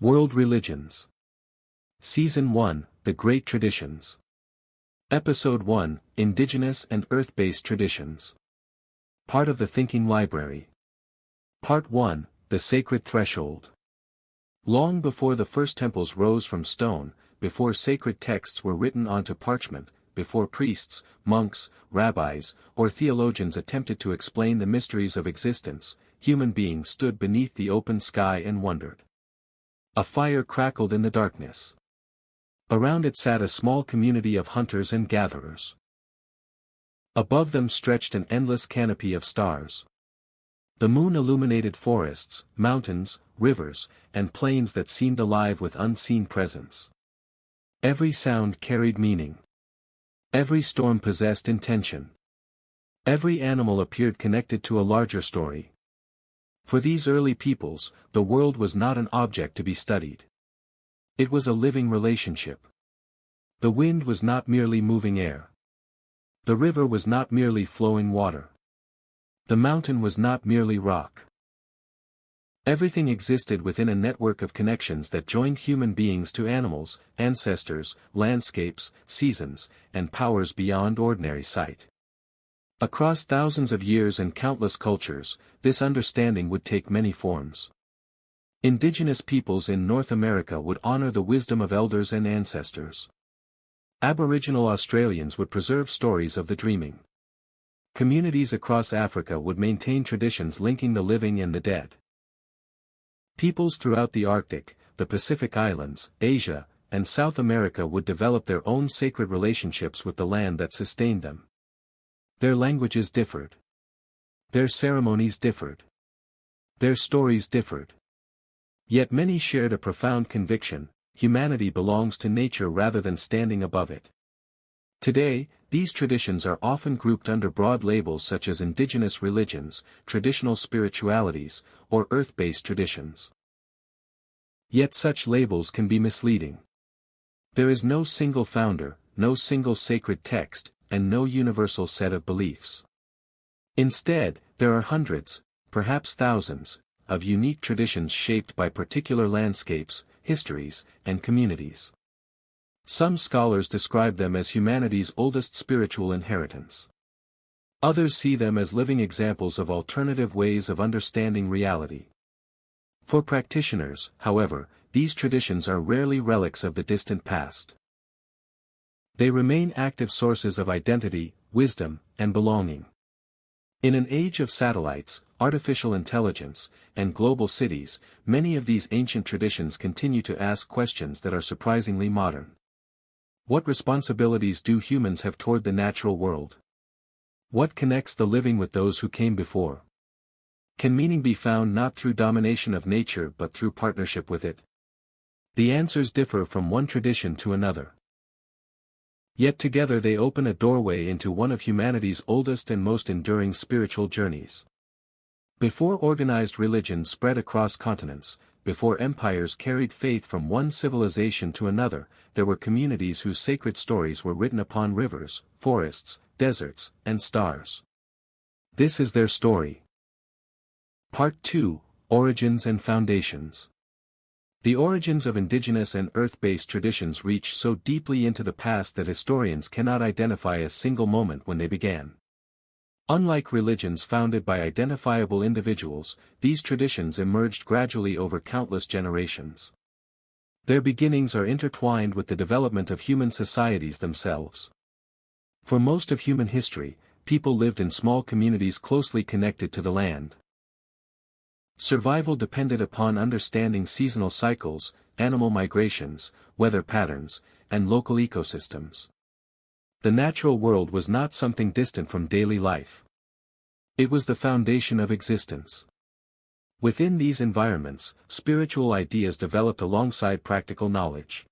World Religions. Season 1, The Great Traditions. Episode 1, Indigenous and Earth-Based Traditions. Part of the Thinking Library. Part 1, The Sacred Threshold. Long before the first temples rose from stone, before sacred texts were written onto parchment, before priests, monks, rabbis, or theologians attempted to explain the mysteries of existence, human beings stood beneath the open sky and wondered. A fire crackled in the darkness. Around it sat a small community of hunters and gatherers. Above them stretched an endless canopy of stars. The moon illuminated forests, mountains, rivers, and plains that seemed alive with unseen presence. Every sound carried meaning. Every storm possessed intention. Every animal appeared connected to a larger story. For these early peoples, the world was not an object to be studied. It was a living relationship. The wind was not merely moving air. The river was not merely flowing water. The mountain was not merely rock. Everything existed within a network of connections that joined human beings to animals, ancestors, landscapes, seasons, and powers beyond ordinary sight. Across thousands of years and countless cultures, this understanding would take many forms. Indigenous peoples in North America would honor the wisdom of elders and ancestors. Aboriginal Australians would preserve stories of the dreaming. Communities across Africa would maintain traditions linking the living and the dead. Peoples throughout the Arctic, the Pacific Islands, Asia, and South America would develop their own sacred relationships with the land that sustained them. Their languages differed. Their ceremonies differed. Their stories differed. Yet many shared a profound conviction: humanity belongs to nature rather than standing above it. Today, these traditions are often grouped under broad labels such as indigenous religions, traditional spiritualities, or earth-based traditions. Yet such labels can be misleading. There is no single founder, no single sacred text, and no universal set of beliefs. Instead, there are hundreds, perhaps thousands, of unique traditions shaped by particular landscapes, histories, and communities. Some scholars describe them as humanity's oldest spiritual inheritance. Others see them as living examples of alternative ways of understanding reality. For practitioners, however, these traditions are rarely relics of the distant past. They remain active sources of identity, wisdom, and belonging. In an age of satellites, artificial intelligence, and global cities, many of these ancient traditions continue to ask questions that are surprisingly modern. What responsibilities do humans have toward the natural world? What connects the living with those who came before? Can meaning be found not through domination of nature but through partnership with it? The answers differ from one tradition to another. Yet together they open a doorway into one of humanity's oldest and most enduring spiritual journeys. Before organized religion spread across continents, before empires carried faith from one civilization to another, there were communities whose sacred stories were written upon rivers, forests, deserts, and stars. This is their story. Part 2, Origins and Foundations. The origins of indigenous and earth-based traditions reach so deeply into the past that historians cannot identify a single moment when they began. Unlike religions founded by identifiable individuals, these traditions emerged gradually over countless generations. Their beginnings are intertwined with the development of human societies themselves. For most of human history, people lived in small communities closely connected to the land. Survival depended upon understanding seasonal cycles, animal migrations, weather patterns, and local ecosystems. The natural world was not something distant from daily life. It was the foundation of existence. Within these environments, spiritual ideas developed alongside practical knowledge.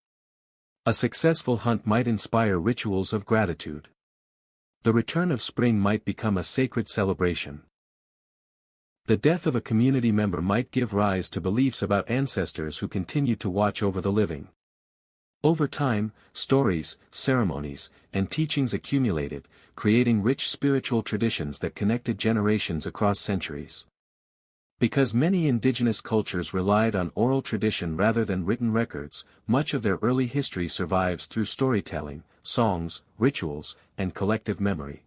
A successful hunt might inspire rituals of gratitude. The return of spring might become a sacred celebration. The death of a community member might give rise to beliefs about ancestors who continued to watch over the living. Over time, stories, ceremonies, and teachings accumulated, creating rich spiritual traditions that connected generations across centuries. Because many indigenous cultures relied on oral tradition rather than written records, much of their early history survives through storytelling, songs, rituals, and collective memory.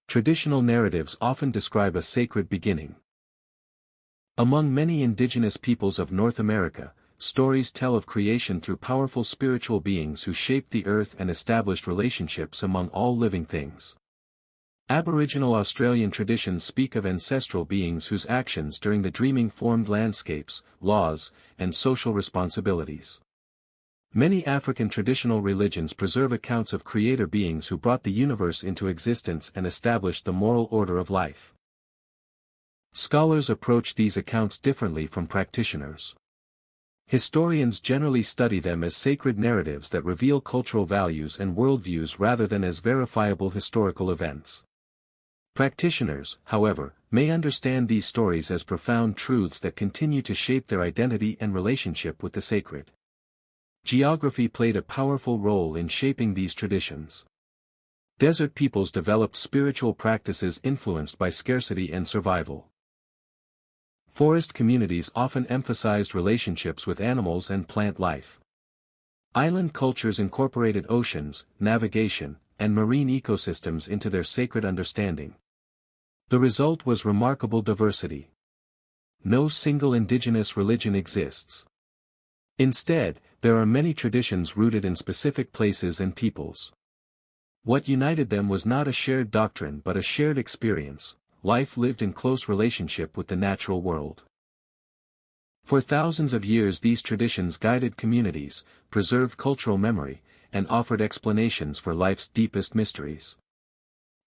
Traditional narratives often describe a sacred beginning. Among many indigenous peoples of North America, stories tell of creation through powerful spiritual beings who shaped the earth and established relationships among all living things. Aboriginal Australian traditions speak of ancestral beings whose actions during the dreaming formed landscapes, laws, and social responsibilities. Many African traditional religions preserve accounts of creator beings who brought the universe into existence and established the moral order of life. Scholars approach these accounts differently from practitioners. Historians generally study them as sacred narratives that reveal cultural values and worldviews rather than as verifiable historical events. Practitioners, however, may understand these stories as profound truths that continue to shape their identity and relationship with the sacred. Geography played a powerful role in shaping these traditions. Desert peoples developed spiritual practices influenced by scarcity and survival. Forest communities often emphasized relationships with animals and plant life. Island cultures incorporated oceans, navigation, and marine ecosystems into their sacred understanding. The result was remarkable diversity. No single indigenous religion exists. Instead, there are many traditions rooted in specific places and peoples. What united them was not a shared doctrine but a shared experience, life lived in close relationship with the natural world. For thousands of years these traditions guided communities, preserved cultural memory, and offered explanations for life's deepest mysteries.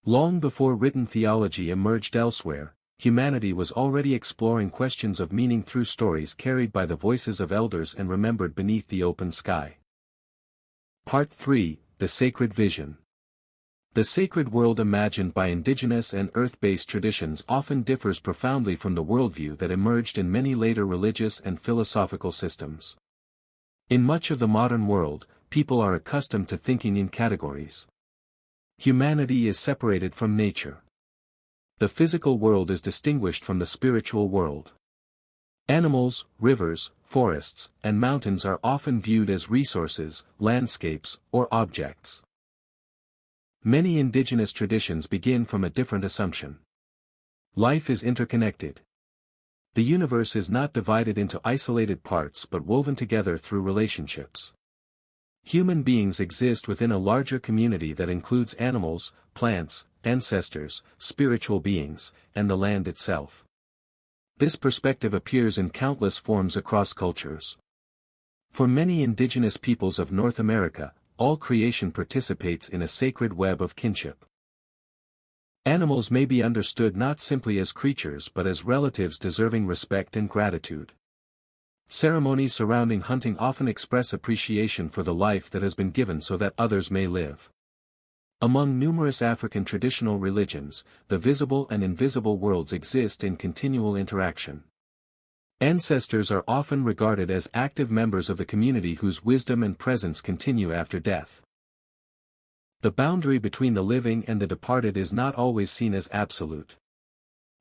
Long before written theology emerged elsewhere, humanity was already exploring questions of meaning through stories carried by the voices of elders and remembered beneath the open sky. Part 3: The Sacred Vision. The sacred world imagined by indigenous and earth-based traditions often differs profoundly from the worldview that emerged in many later religious and philosophical systems. In much of the modern world, people are accustomed to thinking in categories. Humanity is separated from nature. The physical world is distinguished from the spiritual world. Animals, rivers, forests, and mountains are often viewed as resources, landscapes, or objects. Many indigenous traditions begin from a different assumption. Life is interconnected. The universe is not divided into isolated parts but woven together through relationships. Human beings exist within a larger community that includes animals, plants, ancestors, spiritual beings, and the land itself. This perspective appears in countless forms across cultures. For many indigenous peoples of North America, all creation participates in a sacred web of kinship. Animals may be understood not simply as creatures but as relatives deserving respect and gratitude. Ceremonies surrounding hunting often express appreciation for the life that has been given so that others may live. Among numerous African traditional religions, the visible and invisible worlds exist in continual interaction. Ancestors are often regarded as active members of the community whose wisdom and presence continue after death. The boundary between the living and the departed is not always seen as absolute.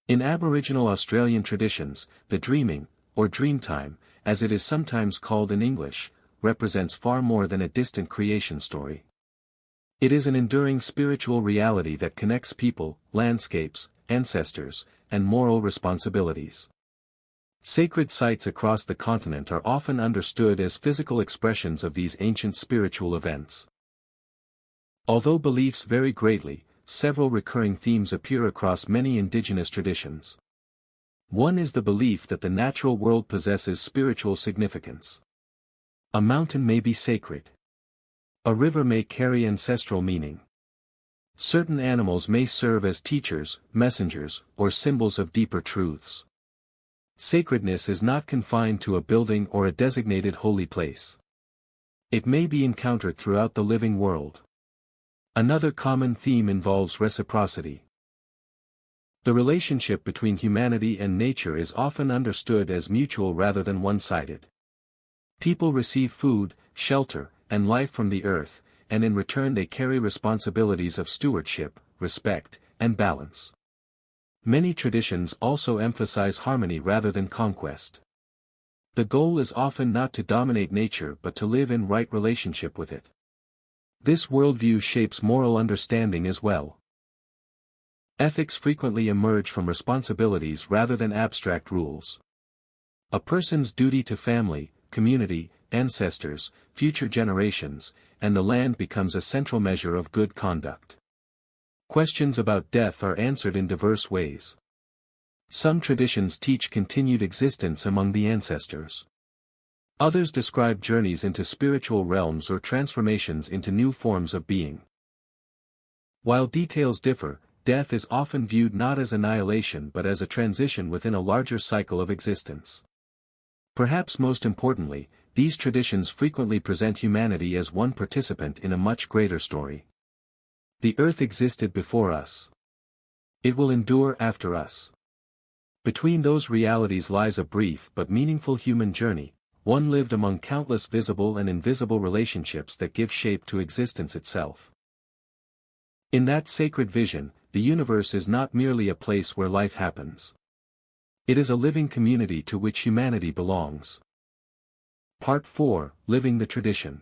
In Aboriginal Australian traditions, the dreaming, or dreamtime, as it is sometimes called in English, represents far more than a distant creation story. It is an enduring spiritual reality that connects people, landscapes, ancestors, and moral responsibilities. Sacred sites across the continent are often understood as physical expressions of these ancient spiritual events. Although beliefs vary greatly, several recurring themes appear across many indigenous traditions. One is the belief that the natural world possesses spiritual significance. A mountain may be sacred. A river may carry ancestral meaning. Certain animals may serve as teachers, messengers, or symbols of deeper truths. Sacredness is not confined to a building or a designated holy place. It may be encountered throughout the living world. Another common theme involves reciprocity. The relationship between humanity and nature is often understood as mutual rather than one-sided. People receive food, shelter, and life from the earth, and in return they carry responsibilities of stewardship, respect, and balance. Many traditions also emphasize harmony rather than conquest. The goal is often not to dominate nature but to live in right relationship with it. This worldview shapes moral understanding as well. Ethics frequently emerge from responsibilities rather than abstract rules. A person's duty to family, community, ancestors, future generations, and the land becomes a central measure of good conduct. Questions about death are answered in diverse ways. Some traditions teach continued existence among the ancestors. Others describe journeys into spiritual realms or transformations into new forms of being. While details differ, death is often viewed not as annihilation but as a transition within a larger cycle of existence. Perhaps most importantly, these traditions frequently present humanity as one participant in a much greater story. The earth existed before us. It will endure after us. Between those realities lies a brief but meaningful human journey, one lived among countless visible and invisible relationships that give shape to existence itself. In that sacred vision, the universe is not merely a place where life happens. It is a living community to which humanity belongs. Part 4: Living the Tradition.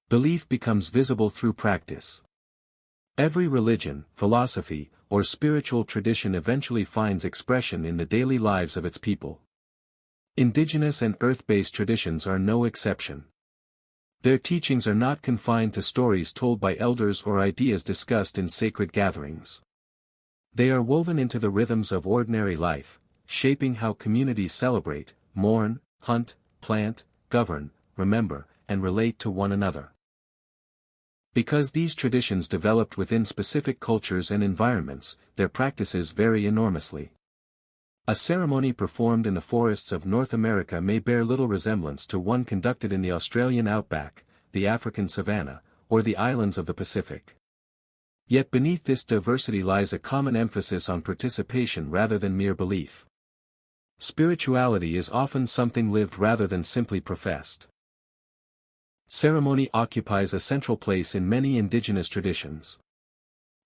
Belief becomes visible through practice. Every religion, philosophy, or spiritual tradition eventually finds expression in the daily lives of its people. Indigenous and earth-based traditions are no exception. Their teachings are not confined to stories told by elders or ideas discussed in sacred gatherings. They are woven into the rhythms of ordinary life, shaping how communities celebrate, mourn, hunt, plant, govern, remember, and relate to one another. Because these traditions developed within specific cultures and environments, their practices vary enormously. A ceremony performed in the forests of North America may bear little resemblance to one conducted in the Australian outback, the African savanna, or the islands of the Pacific. Yet beneath this diversity lies a common emphasis on participation rather than mere belief. Spirituality is often something lived rather than simply professed. Ceremony occupies a central place in many indigenous traditions.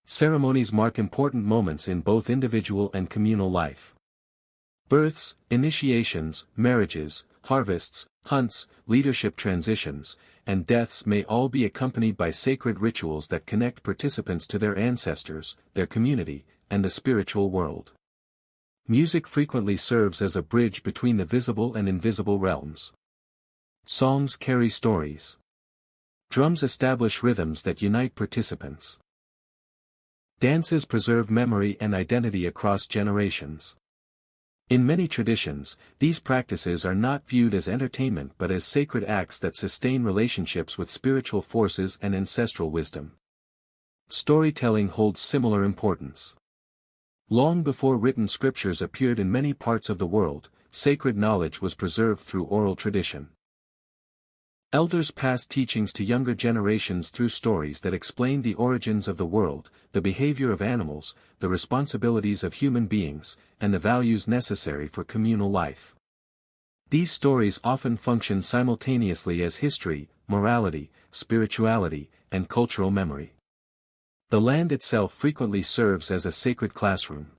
Ceremonies mark important moments in both individual and communal life. Births, initiations, marriages, harvests, hunts, leadership transitions, and deaths may all be accompanied by sacred rituals that connect participants to their ancestors, their community, and the spiritual world. Music frequently serves as a bridge between the visible and invisible realms. Songs carry stories. Drums establish rhythms that unite participants. Dances preserve memory and identity across generations. In many traditions, these practices are not viewed as entertainment but as sacred acts that sustain relationships with spiritual forces and ancestral wisdom. Storytelling holds similar importance. Long before written scriptures appeared in many parts of the world, sacred knowledge was preserved through oral tradition. Elders passed teachings to younger generations through stories that explained the origins of the world, the behavior of animals, the responsibilities of human beings, and the values necessary for communal life. These stories often function simultaneously as history, morality, spirituality, and cultural memory. The land itself frequently serves as a sacred classroom.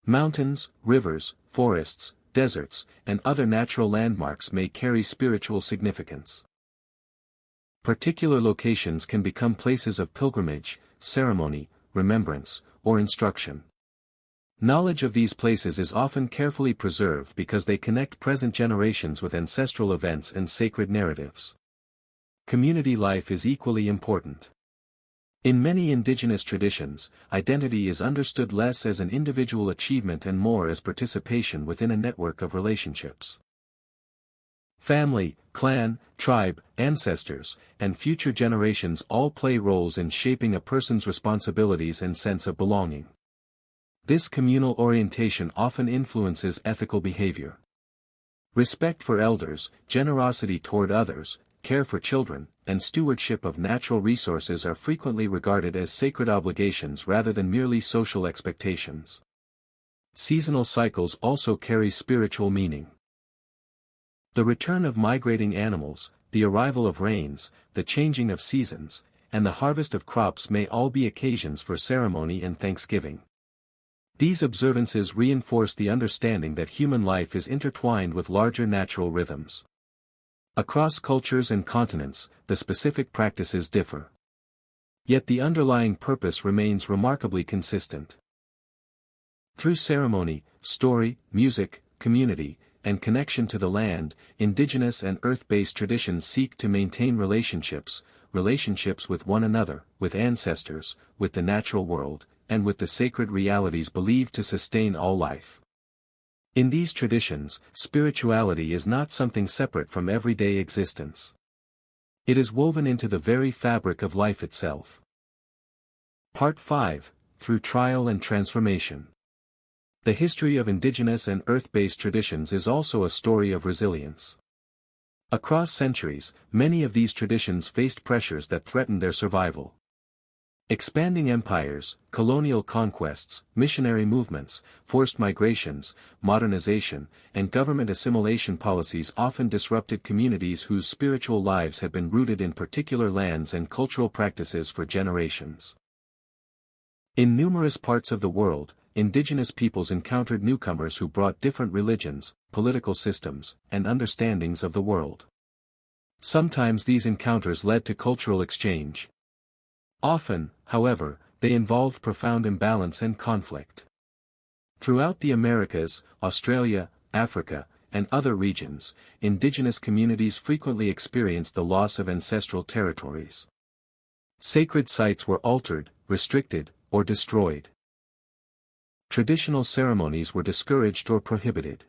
Mountains, rivers, forests, deserts, and other natural landmarks may carry spiritual significance. Particular locations can become places of pilgrimage, ceremony, remembrance, or instruction. Knowledge of these places is often carefully preserved because they connect present generations with ancestral events and sacred narratives. Community life is equally important. In many indigenous traditions, identity is understood less as an individual achievement and more as participation within a network of relationships. Family, clan, tribe, ancestors, and future generations all play roles in shaping a person's responsibilities and sense of belonging. This communal orientation often influences ethical behavior. Respect for elders, generosity toward others, care for children, and stewardship of natural resources are frequently regarded as sacred obligations rather than merely social expectations. Seasonal cycles also carry spiritual meaning. The return of migrating animals, the arrival of rains, the changing of seasons, and the harvest of crops may all be occasions for ceremony and thanksgiving. These observances reinforce the understanding that human life is intertwined with larger natural rhythms. Across cultures and continents, the specific practices differ. Yet the underlying purpose remains remarkably consistent. Through ceremony, story, music, community, and connection to the land, indigenous and earth-based traditions seek to maintain relationships with one another, with ancestors, with the natural world, and with the sacred realities believed to sustain all life. In these traditions, spirituality is not something separate from everyday existence. It is woven into the very fabric of life itself. Part 5, Through Trial and Transformation. The history of indigenous and earth-based traditions is also a story of resilience. Across centuries, many of these traditions faced pressures that threatened their survival. Expanding empires, colonial conquests, missionary movements, forced migrations, modernization, and government assimilation policies often disrupted communities whose spiritual lives had been rooted in particular lands and cultural practices for generations. In numerous parts of the world, indigenous peoples encountered newcomers who brought different religions, political systems, and understandings of the world. Sometimes these encounters led to cultural exchange. Often, however, they involved profound imbalance and conflict. Throughout the Americas, Australia, Africa, and other regions, indigenous communities frequently experienced the loss of ancestral territories. Sacred sites were altered, restricted, or destroyed. Traditional ceremonies were discouraged or prohibited.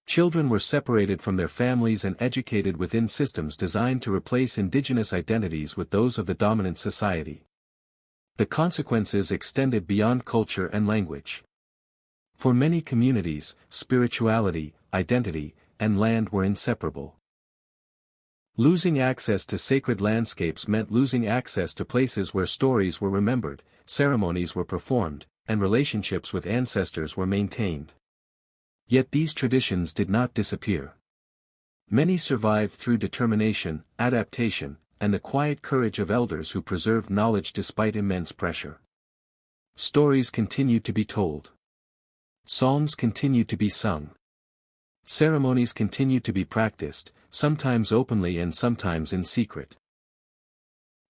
Children were separated from their families and educated within systems designed to replace indigenous identities with those of the dominant society. The consequences extended beyond culture and language. For many communities, spirituality, identity, and land were inseparable. Losing access to sacred landscapes meant losing access to places where stories were remembered, ceremonies were performed, and relationships with ancestors were maintained. Yet these traditions did not disappear. Many survived through determination, adaptation, and the quiet courage of elders who preserved knowledge despite immense pressure. Stories continued to be told. Psalms continued to be sung. Ceremonies continued to be practiced, sometimes openly and sometimes in secret.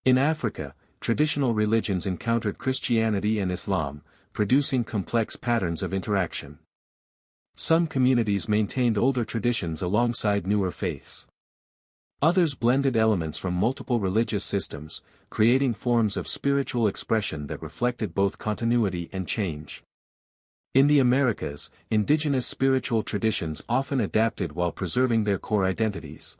In Africa, traditional religions encountered Christianity and Islam, producing complex patterns of interaction. Some communities maintained older traditions alongside newer faiths. Others blended elements from multiple religious systems, creating forms of spiritual expression that reflected both continuity and change. In the Americas, indigenous spiritual traditions often adapted while preserving their core identities.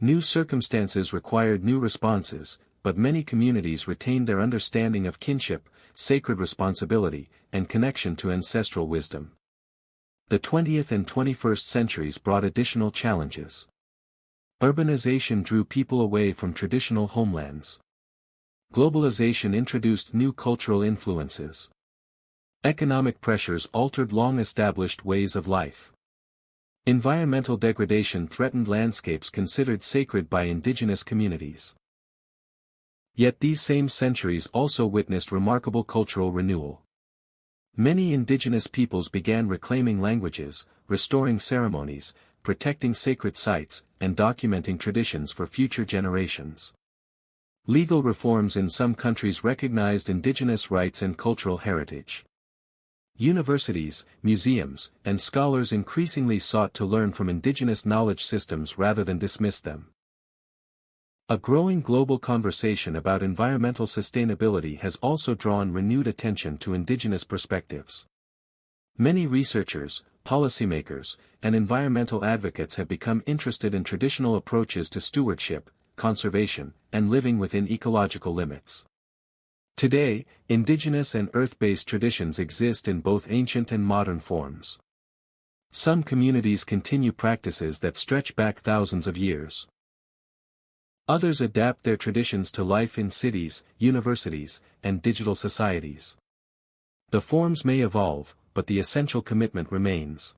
New circumstances required new responses, but many communities retained their understanding of kinship, sacred responsibility, and connection to ancestral wisdom. The 20th and 21st centuries brought additional challenges. Urbanization drew people away from traditional homelands. Globalization introduced new cultural influences. Economic pressures altered long-established ways of life. Environmental degradation threatened landscapes considered sacred by indigenous communities. Yet these same centuries also witnessed remarkable cultural renewal. Many indigenous peoples began reclaiming languages, restoring ceremonies, protecting sacred sites, and documenting traditions for future generations. Legal reforms in some countries recognized indigenous rights and cultural heritage. Universities, museums, and scholars increasingly sought to learn from indigenous knowledge systems rather than dismiss them. A growing global conversation about environmental sustainability has also drawn renewed attention to indigenous perspectives. Many researchers, policymakers, and environmental advocates have become interested in traditional approaches to stewardship, conservation, and living within ecological limits. Today, indigenous and earth-based traditions exist in both ancient and modern forms. Some communities continue practices that stretch back thousands of years. Others adapt their traditions to life in cities, universities, and digital societies. The forms may evolve, but the essential commitment remains.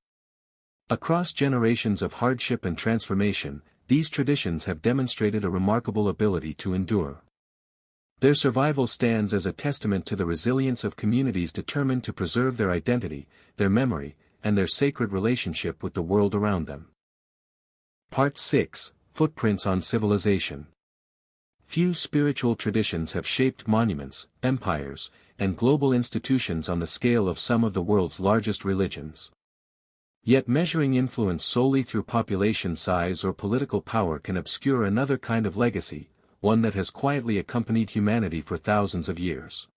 Across generations of hardship and transformation, these traditions have demonstrated a remarkable ability to endure. Their survival stands as a testament to the resilience of communities determined to preserve their identity, their memory, and their sacred relationship with the world around them. Part 6: Footprints on Civilization. Few spiritual traditions have shaped monuments, empires, and global institutions on the scale of some of the world's largest religions. Yet measuring influence solely through population size or political power can obscure another kind of legacy, one that has quietly accompanied humanity for thousands of years.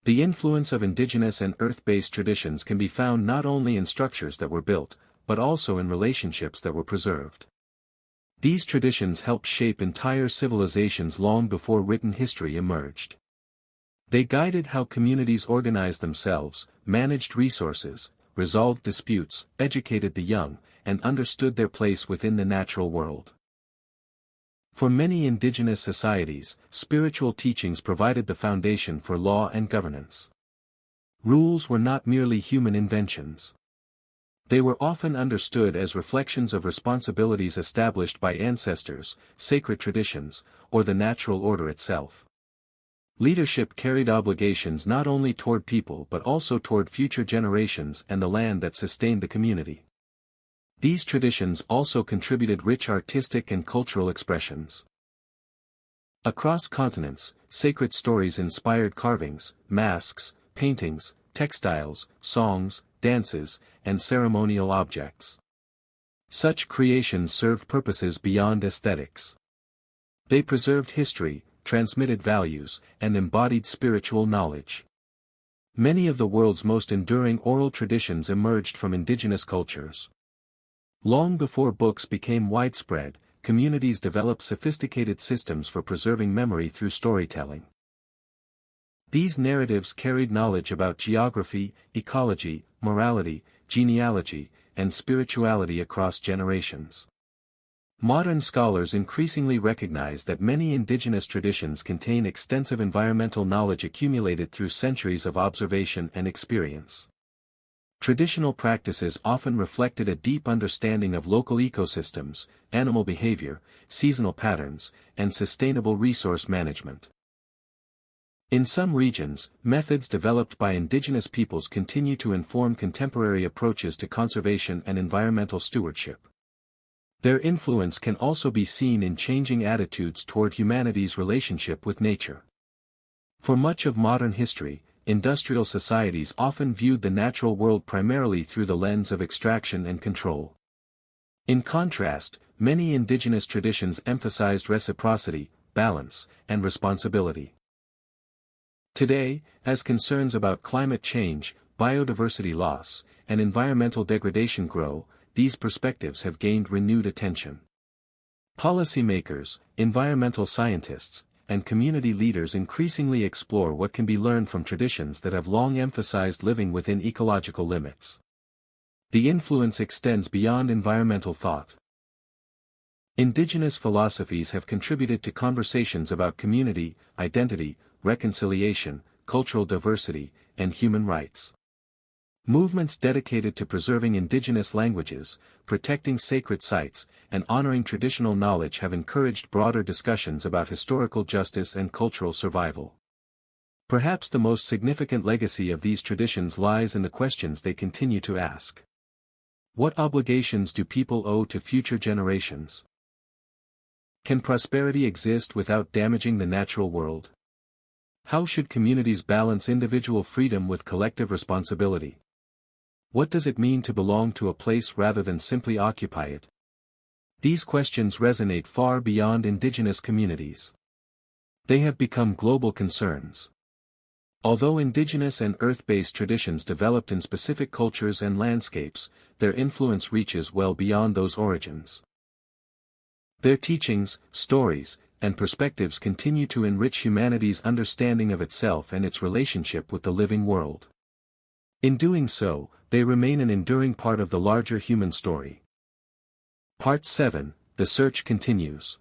The influence of indigenous and earth-based traditions can be found not only in structures that were built, but also in relationships that were preserved. These traditions helped shape entire civilizations long before written history emerged. They guided how communities organized themselves, managed resources, resolved disputes, educated the young, and understood their place within the natural world. For many indigenous societies, spiritual teachings provided the foundation for law and governance. Rules were not merely human inventions. They were often understood as reflections of responsibilities established by ancestors, sacred traditions, or the natural order itself. Leadership carried obligations not only toward people but also toward future generations and the land that sustained the community. These traditions also contributed rich artistic and cultural expressions. Across continents, sacred stories inspired carvings, masks, paintings, textiles, songs, dances, and ceremonial objects. Such creations served purposes beyond aesthetics. They preserved history, transmitted values, and embodied spiritual knowledge. Many of the world's most enduring oral traditions emerged from indigenous cultures. Long before books became widespread, communities developed sophisticated systems for preserving memory through storytelling. These narratives carried knowledge about geography, ecology, morality, genealogy, and spirituality across generations. Modern scholars increasingly recognize that many indigenous traditions contain extensive environmental knowledge accumulated through centuries of observation and experience. Traditional practices often reflected a deep understanding of local ecosystems, animal behavior, seasonal patterns, and sustainable resource management. In some regions, methods developed by indigenous peoples continue to inform contemporary approaches to conservation and environmental stewardship. Their influence can also be seen in changing attitudes toward humanity's relationship with nature. For much of modern history, industrial societies often viewed the natural world primarily through the lens of extraction and control. In contrast, many indigenous traditions emphasized reciprocity, balance, and responsibility. Today, as concerns about climate change, biodiversity loss, and environmental degradation grow, these perspectives have gained renewed attention. Policymakers, environmental scientists, and community leaders increasingly explore what can be learned from traditions that have long emphasized living within ecological limits. The influence extends beyond environmental thought. Indigenous philosophies have contributed to conversations about community, identity, reconciliation, cultural diversity, and human rights. Movements dedicated to preserving indigenous languages, protecting sacred sites, and honoring traditional knowledge have encouraged broader discussions about historical justice and cultural survival. Perhaps the most significant legacy of these traditions lies in the questions they continue to ask. What obligations do people owe to future generations? Can prosperity exist without damaging the natural world? How should communities balance individual freedom with collective responsibility? What does it mean to belong to a place rather than simply occupy it? These questions resonate far beyond indigenous communities. They have become global concerns. Although indigenous and earth-based traditions developed in specific cultures and landscapes, their influence reaches well beyond those origins. Their teachings, stories, and perspectives continue to enrich humanity's understanding of itself and its relationship with the living world. In doing so, they remain an enduring part of the larger human story. Part 7: The Search Continues.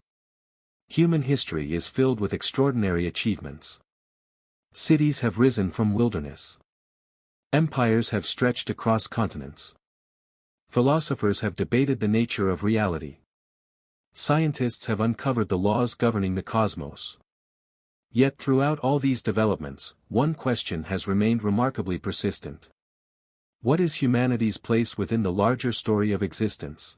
Human history is filled with extraordinary achievements. Cities have risen from wilderness. Empires have stretched across continents. Philosophers have debated the nature of reality. Scientists have uncovered the laws governing the cosmos. Yet throughout all these developments, one question has remained remarkably persistent. What is humanity's place within the larger story of existence?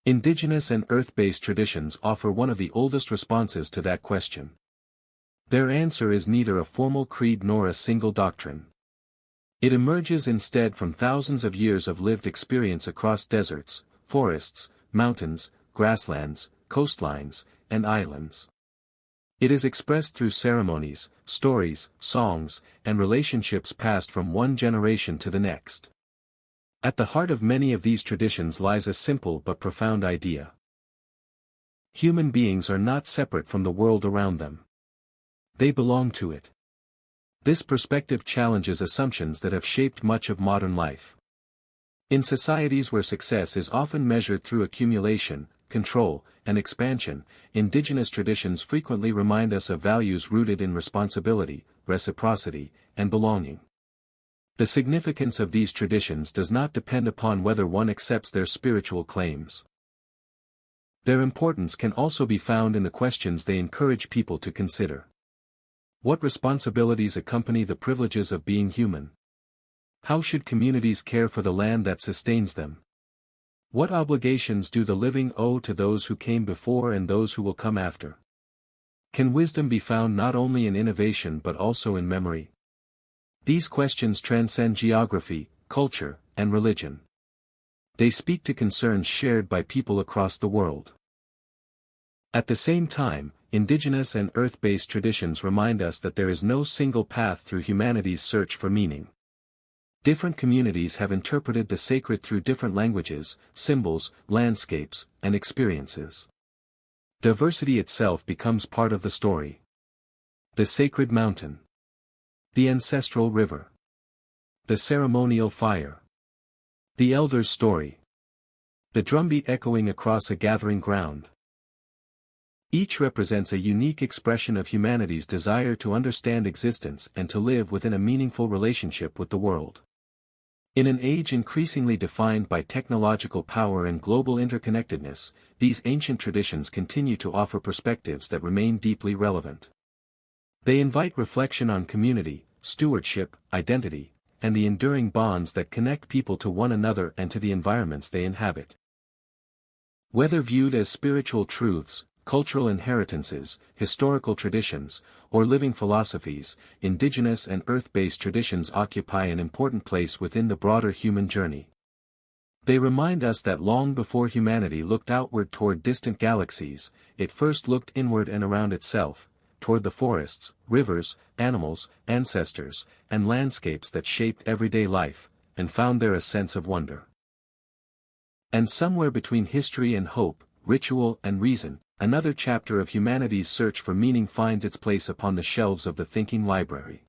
Indigenous and earth-based traditions offer one of the oldest responses to that question. Their answer is neither a formal creed nor a single doctrine. It emerges instead from thousands of years of lived experience across deserts, forests, mountains, grasslands, coastlines, and islands. It is expressed through ceremonies, stories, songs, and relationships passed from one generation to the next. At the heart of many of these traditions lies a simple but profound idea. Human beings are not separate from the world around them. They belong to it. This perspective challenges assumptions that have shaped much of modern life. In societies where success is often measured through accumulation, control, and expansion, indigenous traditions frequently remind us of values rooted in responsibility, reciprocity, and belonging. The significance of these traditions does not depend upon whether one accepts their spiritual claims. Their importance can also be found in the questions they encourage people to consider. What responsibilities accompany the privileges of being human? How should communities care for the land that sustains them? What obligations do the living owe to those who came before and those who will come after? Can wisdom be found not only in innovation but also in memory? These questions transcend geography, culture, and religion. They speak to concerns shared by people across the world. At the same time, indigenous and earth-based traditions remind us that there is no single path through humanity's search for meaning. Different communities have interpreted the sacred through different languages, symbols, landscapes, and experiences. Diversity itself becomes part of the story. The sacred mountain. The ancestral river. The ceremonial fire. The elder's story. The drumbeat echoing across a gathering ground. Each represents a unique expression of humanity's desire to understand existence and to live within a meaningful relationship with the world. In an age increasingly defined by technological power and global interconnectedness, these ancient traditions continue to offer perspectives that remain deeply relevant. They invite reflection on community, stewardship, identity, and the enduring bonds that connect people to one another and to the environments they inhabit. Whether viewed as spiritual truths, cultural inheritances, historical traditions, or living philosophies, indigenous and earth-based traditions occupy an important place within the broader human journey. They remind us that long before humanity looked outward toward distant galaxies, it first looked inward and around itself, toward the forests, rivers, animals, ancestors, and landscapes that shaped everyday life, and found there a sense of wonder. And somewhere between history and hope, ritual and reason, another chapter of humanity's search for meaning finds its place upon the shelves of the thinking library.